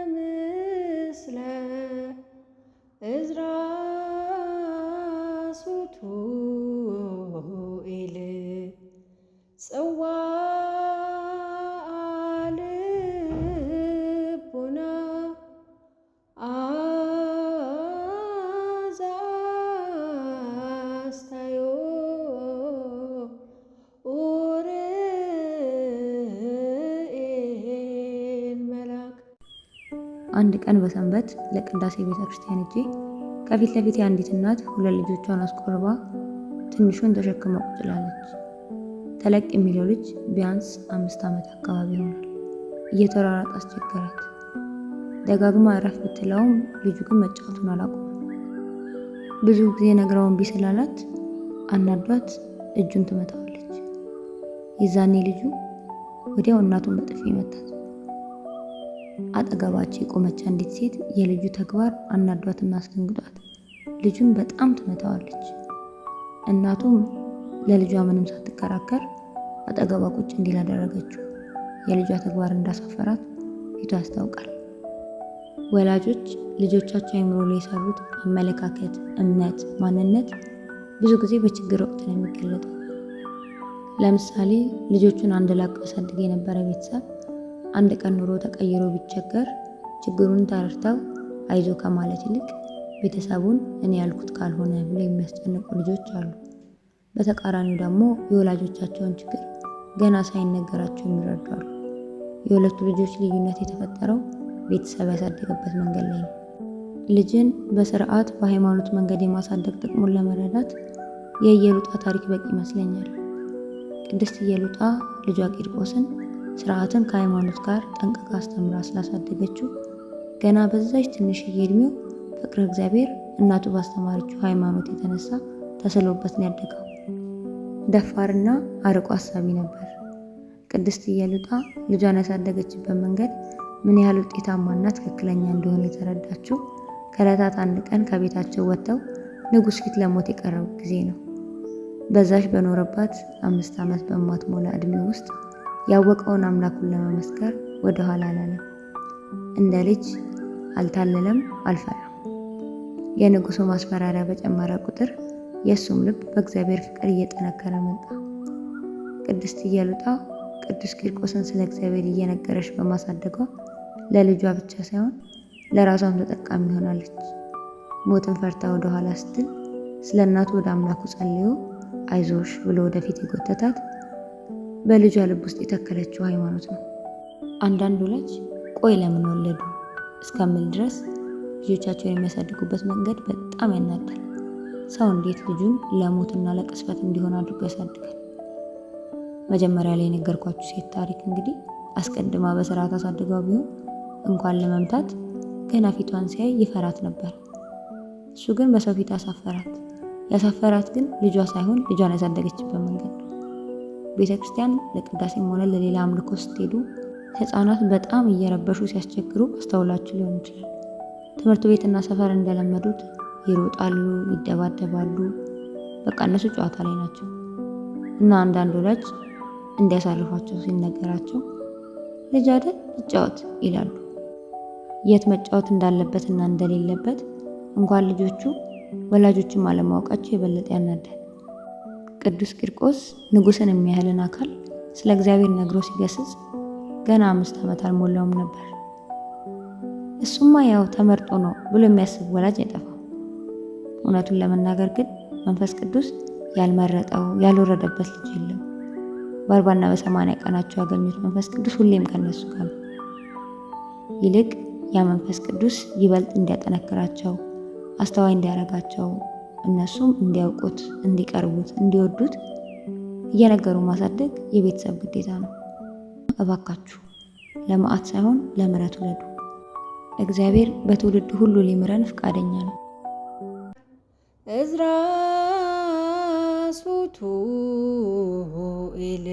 ወምስለ እዝራ ሱቱኤል ጽዋአ ልቡና አዛዝታዮ ኡርኤል መልአክ። አንድ ቀን በሰንበት ለቅዳሴ ቤተ ክርስቲያን ሄጄ ከፊት ለፊት አንዲት እናት ሁለት ልጆቿን አስቆርባ ትንሹን ተሸክማ ቁጭ ብላለች። ተለቅ የሚለው ልጅ ቢያንስ 5 ዓመት አካባቢ ይሆናል። እየተሯሯጠ አስቸገራት። ደጋግማ እረፍ ብትለውም ልጁ ግን መጫወቱን አላቆመም። ብዙ ጊዜ ነግራው እምቢ ስላላት አናዷት እጁን ትመታዋለች። የዛኔ ልጁ ወዲያው እናቱን በጥፊ መታት። አጠገባቸው የቆመች አንዲት ሴት የልጁ ተግባር አናዷትና አስደንግጧት ልጁን በጣም ትመታዋለች። እናቱም ለልጇ ምንም ሳትከራከር አጠገቧ ቁጭ እንዲል አደረገችው። የልጇ ተግባር እንዳሳፈራት ፊቱ ያስታውቃል። ወላጆች ልጆቻቸው አእምሮ ላይ የሰሩት አመለካከት፣ እምነት፣ ማንነት ብዙ ጊዜ በችግር ወቅት ነው የሚገለጠው። ለምሳሌ ልጆቹን አንድ ላቅ ያሳድግ የነበረ ቤተሰብ አንድ ቀን ኑሮ ተቀይሮ ቢቸገር ችግሩን ተረድተው አይዞ ከማለት ይልቅ ቤተሰቡን እኔ ያልኩት ካልሆነ ብሎ የሚያስጨንቁ ልጆች አሉ። በተቃራኒው ደግሞ የወላጆቻቸውን ችግር ገና ሳይነገራቸው የሚረዱ አሉ። የሁለቱ ልጆች ልዩነት የተፈጠረው ቤተሰብ ያሳደገበት መንገድ ላይ ነው። ልጅን በስርዓት በሃይማኖት መንገድ የማሳደግ ጥቅሙን ለመረዳት የኢየሉጣ ታሪክ በቂ ይመስለኛል። ቅድስት ኢየሉጣ ልጇ ቂርቆስን ስርዓትን ከሃይማኖት ጋር ጠንቅቃ አስተምራ ስላሳደገችው ገና በዛች ትንሽዬ እድሜው ፍቅረ እግዚአብሔር እናቱ ባስተማረችው ሃይማኖት የተነሳ ተስሎበት ነው ያደገው። ደፋርና አርቆ አሳቢ ነበር። ቅድስት ኢየሉጣ ልጇን ያሳደገችበት መንገድ ምን ያህል ውጤታማና ትክክለኛ እንደሆነ የተረዳችው ከዕለታት አንድ ቀን ከቤታቸው ወጥተው ንጉሥ ፊት ለሞት የቀረቡ ጊዜ ነው። በዛሽ በኖረባት 5 ዓመት በማትሞላ እድሜ ውስጥ ያወቀውን አምላኩን ለመመስከር ወደ ኋላ አላለም። እንደ ልጅ አልታለለም፣ አልፈራም። የንጉሱ ማስፈራሪያ በጨመረ ቁጥር የእሱም ልብ በእግዚአብሔር ፍቅር እየጠነከረ መጣ። ቅድስት ኢየሉጣ ቅዱስ ቂርቆስን ስለ እግዚአብሔር እየነገረች በማሳደጓ ለልጇ ብቻ ሳይሆን ለራሷም ተጠቃሚ ሆናለች። ሞትን ፈርታ ወደ ኋላ ስትል ስለ እናቱ ወደ አምላኩ ጸልዮ አይዞሽ ብሎ ወደፊት የጎተታት በልጇ ልብ ውስጥ የተከለችው ሃይማኖት ነው። አንዳንድ ወላጅ ቆይ ለምን ወለዱ እስከምል ድረስ ልጆቻቸውን የሚያሳድጉበት መንገድ በጣም ያናዳል። ሰው እንዴት ልጁን ለሞትና ለቅስፈት እንዲሆን አድርጎ ያሳድጋል? መጀመሪያ ላይ የነገርኳችሁ ሴት ታሪክ እንግዲህ አስቀድማ በስርዓት አሳድገው ቢሆን እንኳን ለመምታት ገና ፊቷን ሲያይ ይፈራት ነበር። እሱ ግን በሰው ፊት አሳፈራት። ያሳፈራት ግን ልጇ ሳይሆን ልጇን ያሳደገችበት መንገድ ነው። ቤተክርስቲያን ለቅዳሴም ሆነ ለሌላ አምልኮ ስትሄዱ ህፃናት በጣም እየረበሹ ሲያስቸግሩ አስተውላችሁ ሊሆን ይችላል። ትምህርት ቤትና ሰፈር እንደለመዱት ይሮጣሉ፣ ይደባደባሉ። በቃ እነሱ ጨዋታ ላይ ናቸው እና አንዳንድ ወላጅ እንዲያሳርፏቸው ሲነገራቸው ልጅ አይደል ይጫወት ይላሉ። የት መጫወት እንዳለበትና እንደሌለበት እንኳን ልጆቹ ወላጆችም አለማወቃቸው የበለጠ ያናዳል። ቅዱስ ቂርቆስ ንጉሥን የሚያህልን አካል ስለ እግዚአብሔር ነግሮ ሲገስጽ ገና 5 ዓመት አልሞላውም ነበር። እሱማ ያው ተመርጦ ነው ብሎ የሚያስብ ወላጅ አይጠፋም። እውነቱን ለመናገር ግን መንፈስ ቅዱስ ያልመረጠው ያልወረደበት ልጅ የለም። በ40 እና በ80 ቀናቸው ያገኙት መንፈስ ቅዱስ ሁሌም ከነሱ ጋር ነው። ይልቅ ያ መንፈስ ቅዱስ ይበልጥ እንዲያጠነክራቸው፣ አስተዋይ እንዲያረጋቸው፣ እነሱም እንዲያውቁት፣ እንዲቀርቡት፣ እንዲወዱት እየነገሩ ማሳደግ የቤተሰብ ግዴታ ነው። እባካችሁ ለመዓት ሳይሆን ለምሕረት ውለዱ። እግዚአብሔር በትውልድ ሁሉ ሊምረን ፈቃደኛ ነው። እዝራ ሱቱኤል